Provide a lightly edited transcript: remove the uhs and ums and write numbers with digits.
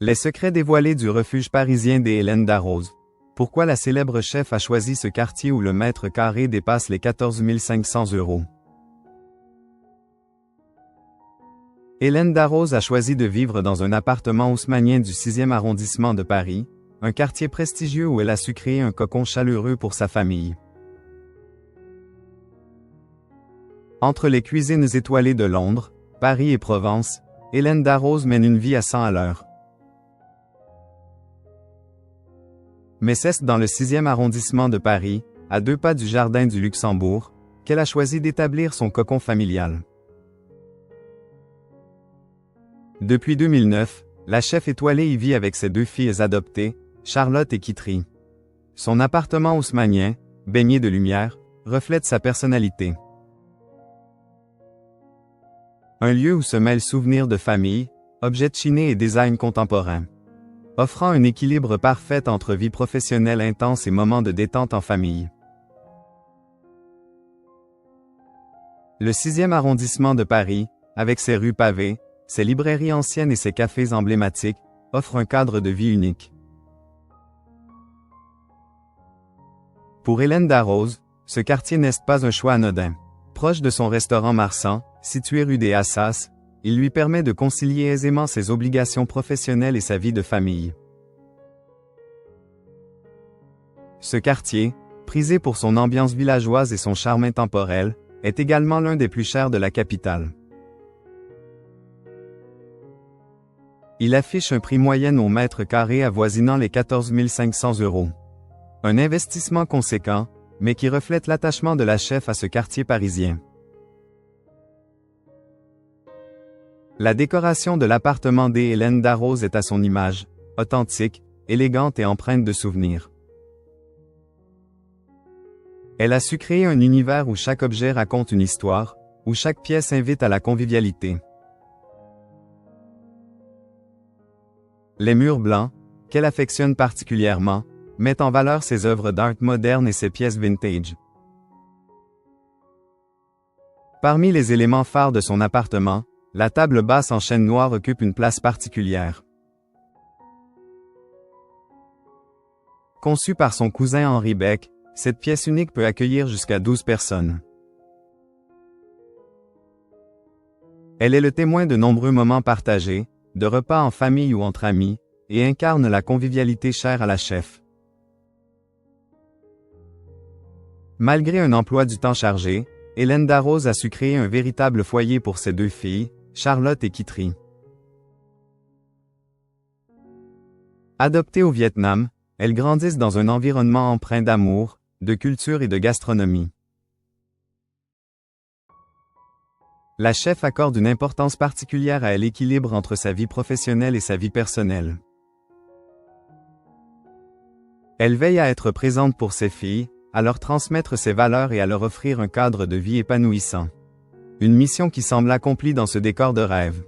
Les secrets dévoilés du refuge parisien des Hélènes d'Arros. Pourquoi la célèbre chef a choisi ce quartier où le mètre carré dépasse les 14 500 €? Hélène d'Arros a choisi de vivre dans un appartement haussmannien du 6e arrondissement de Paris, un quartier prestigieux où elle a su créer un cocon chaleureux pour sa famille. Entre les cuisines étoilées de Londres, Paris et Provence, Hélène d'Arros mène une vie à 100 à l'heure. Mais c'est dans le 6e arrondissement de Paris, à 2 pas du Jardin du Luxembourg, qu'elle a choisi d'établir son cocon familial. Depuis 2009, la chef étoilée y vit avec ses 2 filles adoptées, Charlotte et Kitry. Son appartement haussmannien, baigné de lumière, reflète sa personnalité. Un lieu où se mêlent souvenirs de famille, objets chinés et design contemporain. Offrant un équilibre parfait entre vie professionnelle intense et moments de détente en famille. Le 6e arrondissement de Paris, avec ses rues pavées, ses librairies anciennes et ses cafés emblématiques, offre un cadre de vie unique. Pour Hélène d'Arros, ce quartier n'est pas un choix anodin. Proche de son restaurant Marsan, situé rue des Assas, il lui permet de concilier aisément ses obligations professionnelles et sa vie de famille. Ce quartier, prisé pour son ambiance villageoise et son charme intemporel, est également l'un des plus chers de la capitale. Il affiche un prix moyen au mètre carré avoisinant les 14 500 €. Un investissement conséquent, mais qui reflète l'attachement de la chef à ce quartier parisien. La décoration de l'appartement des Hélènes d'Arros est à son image, authentique, élégante et empreinte de souvenirs. Elle a su créer un univers où chaque objet raconte une histoire, où chaque pièce invite à la convivialité. Les murs blancs, qu'elle affectionne particulièrement, mettent en valeur ses œuvres d'art modernes et ses pièces vintage. Parmi les éléments phares de son appartement, la table basse en chêne noir occupe une place particulière. Conçue par son cousin Henri Beck, cette pièce unique peut accueillir jusqu'à 12 personnes. Elle est le témoin de nombreux moments partagés, de repas en famille ou entre amis, et incarne la convivialité chère à la chef. Malgré un emploi du temps chargé, Hélène d'Arros a su créer un véritable foyer pour ses 2 filles, Charlotte et Kitry. Adoptées au Vietnam, elles grandissent dans un environnement empreint d'amour, de culture et de gastronomie. La chef accorde une importance particulière à l'équilibre entre sa vie professionnelle et sa vie personnelle. Elle veille à être présente pour ses filles, à leur transmettre ses valeurs et à leur offrir un cadre de vie épanouissant. Une mission qui semble accomplie dans ce décor de rêve.